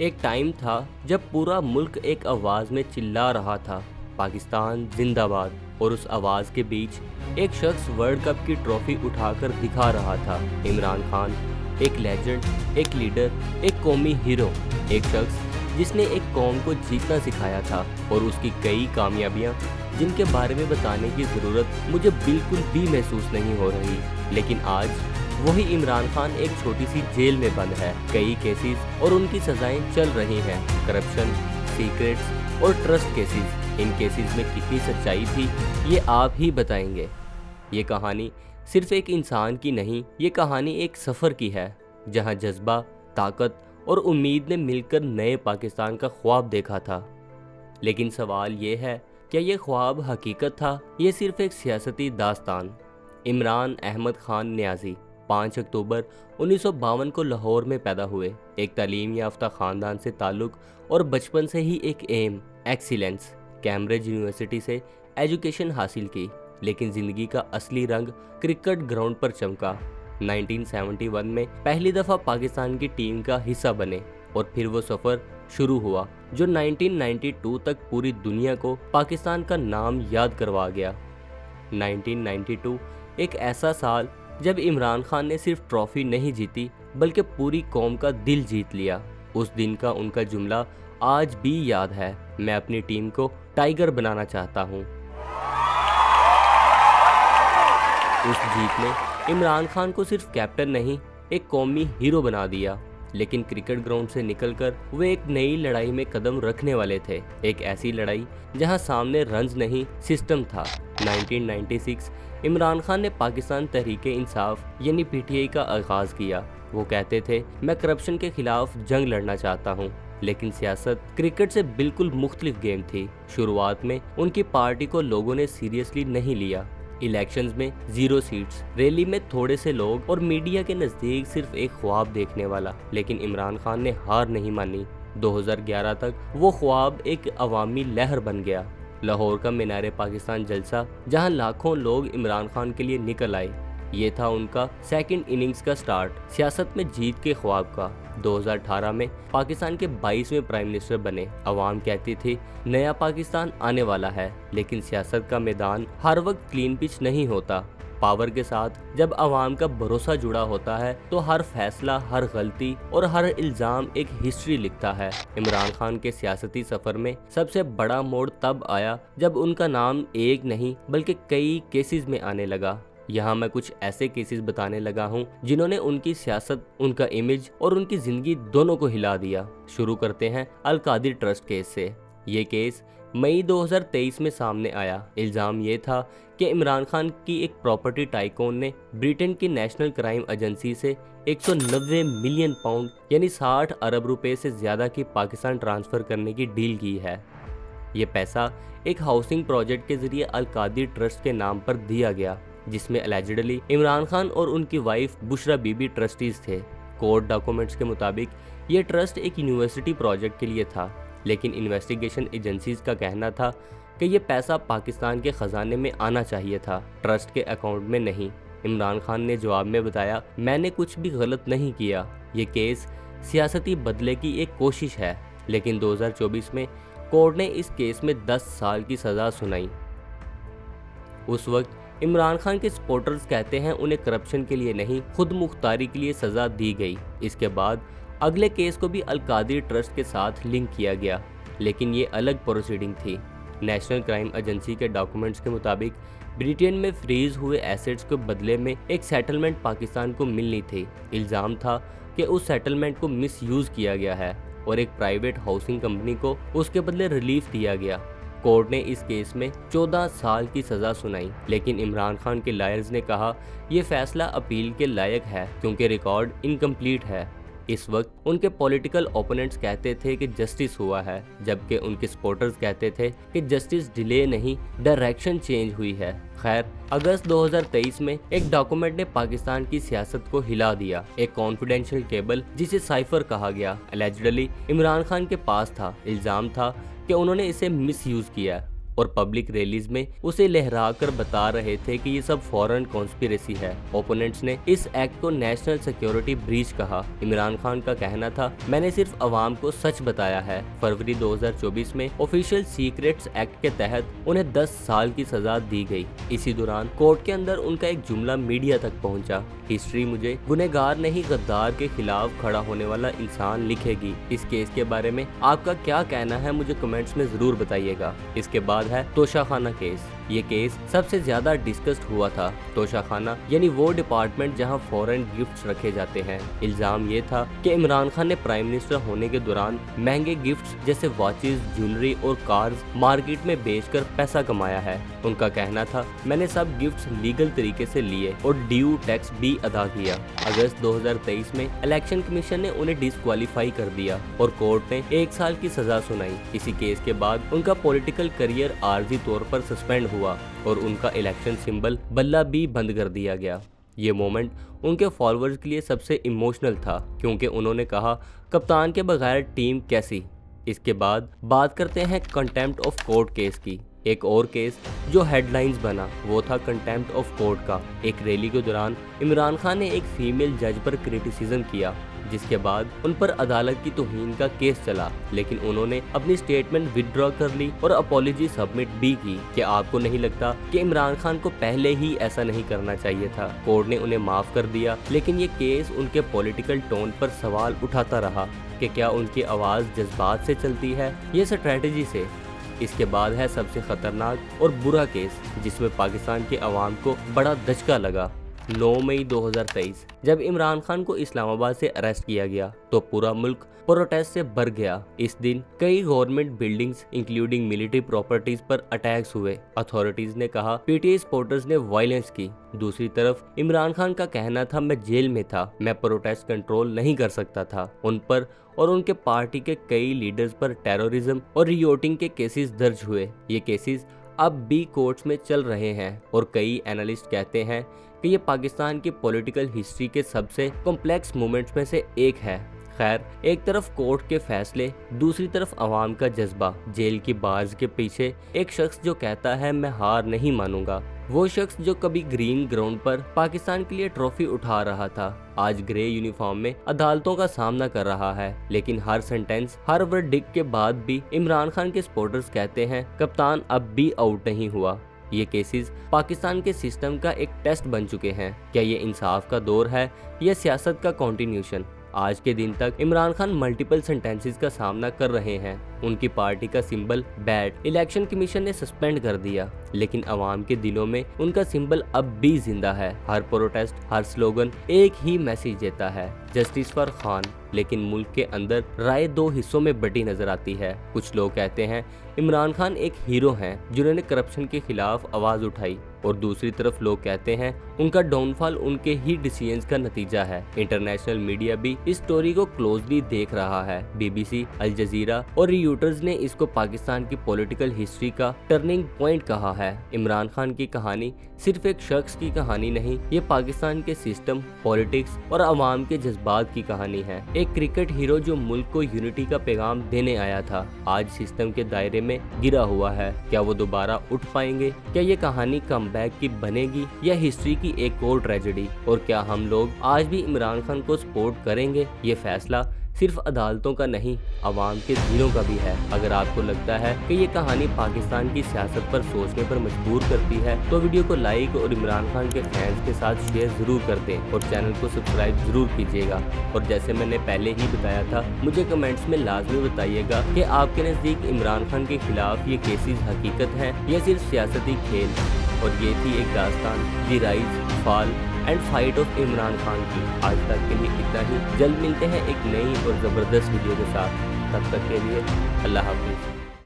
एक टाइम था जब पूरा मुल्क एक आवाज में चिल्ला रहा था, पाकिस्तान जिंदाबाद। और उस आवाज के बीच एक शख्स वर्ल्ड कप की ट्रॉफी उठाकर दिखा रहा था। इमरान खान, एक लेजेंड, एक लीडर, एक कौमी हीरो, एक शख्स जिसने एक कौम को जीतना सिखाया था। और उसकी कई कामयाबियां जिनके बारे में बताने की ज़रूरत मुझे बिल्कुल भी महसूस नहीं हो रही। लेकिन आज वही इमरान खान एक छोटी सी जेल में बंद है। कई केसेस और उनकी सजाएं चल रही हैं। करप्शन, सीक्रेट्स और ट्रस्ट केसेस। इन केसेस में कितनी सच्चाई थी ये आप ही बताएंगे। ये कहानी सिर्फ एक इंसान की नहीं, ये कहानी एक सफ़र की है जहां जज्बा, ताकत और उम्मीद ने मिलकर नए पाकिस्तान का ख्वाब देखा था। लेकिन सवाल ये है, क्या ये ख्वाब हकीकत था, ये सिर्फ एक सियासती दास्तान? इमरान अहमद खान न्याजी 5 अक्टूबर 1952 को लाहौर में पैदा हुए। एक तालीम याफ्ता ख़ानदान से ताल्लुक़ और बचपन से ही एक एम एक्सीलेंस। कैम्ब्रिज यूनिवर्सिटी से एजुकेशन हासिल की, लेकिन ज़िंदगी का असली रंग क्रिकेट ग्राउंड पर चमका। 1971 में पहली दफ़ा पाकिस्तान की टीम का हिस्सा बने और फिर वो सफ़र शुरू हुआ जो 1992 तक पूरी दुनिया को पाकिस्तान का नाम याद करवा गया। 1992 एक ऐसा साल जब इमरान खान ने सिर्फ ट्रॉफी नहीं जीती बल्कि पूरी कौम का दिल जीत लिया। उस दिन का उनका जुमला आज भी याद है, मैं अपनी टीम को टाइगर बनाना चाहता हूँ। उस जीत ने इमरान खान को सिर्फ कैप्टन नहीं, एक कौमी हीरो बना दिया। लेकिन क्रिकेट ग्राउंड से निकलकर वे एक नई लड़ाई में कदम रखने वाले थे। एक ऐसी लड़ाई जहां सामने रन्स नहीं, सिस्टम था। 1996 इमरान खान ने पाकिस्तान तहरीके इंसाफ यानी पीटीआई का आगाज़ किया। वो कहते थे, मैं करप्शन के खिलाफ जंग लड़ना चाहता हूँ। लेकिन सियासत क्रिकेट से बिल्कुल मुख्तलिफ गेम थी। शुरुआत में उनकी पार्टी को लोगों ने सीरियसली नहीं लिया। इलेक्शंस में 0 सीट्स, रैली में थोड़े से लोग और मीडिया के नज़दीक सिर्फ एक ख्वाब देखने वाला। लेकिन इमरान खान ने हार नहीं मानी। 2011 तक वो ख्वाब एक अवामी लहर बन गया। लाहौर का मीनारे पाकिस्तान जलसा, जहां लाखों लोग इमरान खान के लिए निकल आए, ये था उनका सेकंड इनिंग्स का स्टार्ट सियासत में जीत के ख्वाब का। 2018 में पाकिस्तान के 22वें प्राइम मिनिस्टर बने। अवाम कहती थी नया पाकिस्तान आने वाला है, लेकिन सियासत का मैदान हर वक्त क्लीन पिच नहीं होता। पावर के साथ जब अवाम का भरोसा जुड़ा होता है तो हर फैसला, हर गलती और हर इल्ज़ाम एक हिस्ट्री लिखता है। इमरान खान के सियासती सफ़र में सबसे बड़ा मोड़ तब आया जब उनका नाम एक नहीं बल्कि कई केसेस में आने लगा। यहाँ मैं कुछ ऐसे केसेस बताने लगा हूँ जिन्होंने उनकी सियासत, उनका इमेज और उनकी ज़िंदगी दोनों को हिला दिया। शुरू करते हैं अल-कादिर ट्रस्ट केस से। ये केस मई 2023 में सामने आया। इल्ज़ाम ये था कि इमरान खान की एक प्रॉपर्टी टाइकून ने ब्रिटेन की नेशनल क्राइम एजेंसी से 190 मिलियन पाउंड यानी 60 अरब रुपए से ज़्यादा की पाकिस्तान ट्रांसफ़र करने की डील की है। ये पैसा एक हाउसिंग प्रोजेक्ट के ज़रिए अल-कादिर ट्रस्ट के नाम पर दिया गया, जिसमें अलेजिडली इमरान खान और उनकी वाइफ बुशरा बीबी ट्रस्टीज थे। कोर्ट डॉक्यूमेंट्स के मुताबिक ये ट्रस्ट एक यूनिवर्सिटी प्रोजेक्ट के लिए था, लेकिन इन्वेस्टिगेशन एजेंसीज का कहना था कि ये पैसा पाकिस्तान के ख़जाने में आना चाहिए था, ट्रस्ट के अकाउंट में नहीं। इमरान खान ने जवाब में बताया, मैंने कुछ भी गलत नहीं किया, ये केस सियासती बदले की एक कोशिश है। लेकिन 2024 में कोर्ट ने इस केस में 10 साल की सज़ा सुनाई। उस वक्त इमरान खान के सपोर्टर्स कहते हैं उन्हें करप्शन के लिए नहीं, खुद मुख्तारी के लिए सज़ा दी गई। इसके बाद अगले केस को भी अल-कादिर ट्रस्ट के साथ लिंक किया गया, लेकिन ये अलग प्रोसीडिंग थी। नेशनल क्राइम एजेंसी के डॉक्यूमेंट्स के मुताबिक ब्रिटेन में फ्रीज हुए एसेट्स के बदले में एक सेटलमेंट पाकिस्तान को मिलनी थी। इल्ज़ाम था कि उस सेटलमेंट को मिसयूज़ किया गया है और एक प्राइवेट हाउसिंग कंपनी को उसके बदले रिलीफ दिया गया। कोर्ट ने इस केस में 14 साल की सज़ा सुनाई, लेकिन इमरान खान के लॉयर्स ने कहा यह फैसला अपील के लायक है क्योंकि रिकॉर्ड इनकम्प्लीट है। इस वक्त उनके पॉलिटिकल ओपोनेंट्स कहते थे कि जस्टिस हुआ है, जबकि उनके सपोर्टर्स कहते थे कि जस्टिस डिले नहीं, डायरेक्शन चेंज हुई है। खैर, अगस्त 2023 में एक डॉक्यूमेंट ने पाकिस्तान की सियासत को हिला दिया। एक कॉन्फिडेंशियल केबल जिसे साइफर कहा गया, अलेजिडली इमरान खान के पास था। इल्ज़ाम था कि उन्होंने इसे मिसयूज़ किया और पब्लिक रैलीज में उसे लहरा कर बता रहे थे कि ये सब फॉरेन कॉन्स्पिरेसी है। ओपोनेंट्स ने इस एक्ट को नेशनल सिक्योरिटी ब्रीच कहा। इमरान खान का कहना था, मैंने सिर्फ अवाम को सच बताया है। फरवरी 2024 में ऑफिशियल सीक्रेट्स एक्ट के तहत उन्हें 10 साल की सजा दी गई। इसी दौरान कोर्ट के अंदर उनका एक जुमला मीडिया तक पहुंचा, हिस्ट्री मुझे गुनहगार नहीं गद्दार के खिलाफ खड़ा होने वाला इंसान लिखेगी। इस केस के बारे में आपका क्या कहना है, मुझे कमेंट्स में जरूर बताइएगा। इसके बाद है तोशाखाना केस। ये केस सबसे ज्यादा डिस्कस्ड हुआ था। तोशाखाना यानी वो डिपार्टमेंट जहां फॉरेन गिफ्ट्स रखे जाते हैं। इल्जाम ये था कि इमरान खान ने प्राइम मिनिस्टर होने के दौरान महंगे गिफ्ट्स जैसे वॉचेस, ज्वेलरी और कार्स मार्केट में बेचकर पैसा कमाया है। उनका कहना था, मैंने सब गिफ्ट्स लीगल तरीके से लिए और ड्यू टैक्स भी अदा किया। अगस्त 2023 में इलेक्शन कमीशन ने उन्हें डिस्क्वालीफाई कर दिया और कोर्ट ने 1 साल की सजा सुनाई। इसी केस के बाद उनका पॉलिटिकल करियर आर्जी तौर पर सस्पेंड हुआ और उनका इलेक्शन सिंबल बल्ला भी बंद कर दिया गया। ये मोमेंट उनके फॉलोअर्स के लिए सबसे इमोशनल था क्योंकि उन्होंने कहा, कप्तान के बगैर टीम कैसी। इसके बाद बात करते हैं कंटेम्प्ट ऑफ कोर्ट केस की। एक और केस जो हेडलाइंस बना वो था कंटेम्प्ट ऑफ कोर्ट का। एक रैली के दौरान इमरान खान ने एक फीमेल जज पर क्रिटिसिज्म किया, जिसके बाद उन पर अदालत की तौहीन का केस चला, लेकिन उन्होंने अपनी स्टेटमेंट विदड्रॉ कर ली और अपॉलॉजी सबमिट भी की। कि आपको नहीं लगता कि इमरान खान को पहले ही ऐसा नहीं करना चाहिए था? कोर्ट ने उन्हें माफ कर दिया, लेकिन ये केस उनके पॉलिटिकल टोन पर सवाल उठाता रहा कि क्या उनकी आवाज जज्बात से चलती है या स्ट्रेटजी से। इसके बाद है सबसे खतरनाक और बुरा केस जिसमें पाकिस्तान के अवाम को बड़ा धचका लगा। 9 मई 2023 जब इमरान खान को इस्लामाबाद से अरेस्ट किया गया तो पूरा मुल्क प्रोटेस्ट से भर गया। इस दिन कई government buildings including military properties पर अटैक्स हुए। अथॉरिटीज ने कहा पीटीआई सपोर्टर्स ने वायलेंस की। दूसरी तरफ इमरान खान का कहना था, मैं जेल में था, मैं प्रोटेस्ट कंट्रोल नहीं कर सकता था। उन पर और उनके पार्टी के कई लीडर्स पर टेररिज्म और रियोटिंग के केसेस दर्ज हुए। ये केसेस अब भी कोर्ट्स में चल रहे हैं और कई एनालिस्ट कहते हैं कि ये पाकिस्तान की पॉलिटिकल हिस्ट्री के सबसे कॉम्प्लेक्स मोमेंट्स में से एक है। खैर, एक तरफ कोर्ट के फैसले, दूसरी तरफ अवाम का जज्बा। जेल की बार्स के पीछे एक शख्स जो कहता है, मैं हार नहीं मानूंगा। वो शख्स जो कभी ग्रीन ग्राउंड पर पाकिस्तान के लिए ट्रॉफी उठा रहा था, आज ग्रे यूनिफॉर्म में अदालतों का सामना कर रहा है। लेकिन हर सेंटेंस, हर वर्डिक्ट के बाद भी इमरान खान के सपोर्टर्स कहते हैं, कप्तान अब भी आउट नहीं हुआ। ये केसेस पाकिस्तान के सिस्टम का एक टेस्ट बन चुके हैं। क्या ये इंसाफ का दौर है या सियासत का कॉन्टिन्यूशन? आज के दिन तक इमरान खान मल्टीपल सेंटेंसेस का सामना कर रहे हैं। उनकी पार्टी का सिंबल बैट इलेक्शन कमीशन ने सस्पेंड कर दिया, लेकिन अवाम के दिलों में उनका सिंबल अब भी जिंदा है। हर प्रोटेस्ट, हर स्लोगन एक ही मैसेज देता है, जस्टिस फॉर खान। लेकिन मुल्क के अंदर राय दो हिस्सों में बटी नजर आती है। कुछ लोग कहते हैं इमरान खान एक हीरो हैं जिन्होंने करप्शन के खिलाफ आवाज उठाई, और दूसरी तरफ लोग कहते हैं उनका डाउनफॉल उनके ही डिसीजंस का नतीजा है। इंटरनेशनल मीडिया भी इस स्टोरी को क्लोजली देख रहा है। बीबीसी, अल जजीरा और रियूटर्स ने इसको पाकिस्तान की पॉलिटिकल हिस्ट्री का टर्निंग पॉइंट कहा है। इमरान खान की कहानी सिर्फ एक शख्स की कहानी नहीं, ये पाकिस्तान के सिस्टम, पॉलिटिक्स और अवाम के जज्बात की कहानी है। एक क्रिकेट हीरो जो मुल्क को यूनिटी का पैगाम देने आया था, आज सिस्टम के दायरे में गिरा हुआ है। क्या वो दोबारा उठ पाएंगे? क्या ये कहानी कमबैक की बनेगी या हिस्ट्री की एक और ट्रेजेडी? और क्या हम लोग आज भी इमरान खान को सपोर्ट करेंगे? ये फैसला सिर्फ अदालतों का नहीं, अवाम के दिलों का भी है। अगर आपको लगता है कि ये कहानी पाकिस्तान की सियासत पर सोचने पर मजबूर करती है तो वीडियो को लाइक और इमरान खान के फैंस के साथ शेयर जरूर कर दें और चैनल को सब्सक्राइब जरूर कीजिएगा। और जैसे मैंने पहले ही बताया था, मुझे कमेंट्स में लाजमी बताइएगा कि आपके नज़दीक इमरान खान के खिलाफ ये केसेस हकीकत हैं या सिर्फ सियासती खेल। और ये थी एक दास्तान, the rise, fall and fight of Imran Khan की। आज तक के लिए इतना ही। जल्द मिलते हैं एक नई और ज़बरदस्त वीडियो के साथ। तब तक के लिए अल्लाह हाफिज़।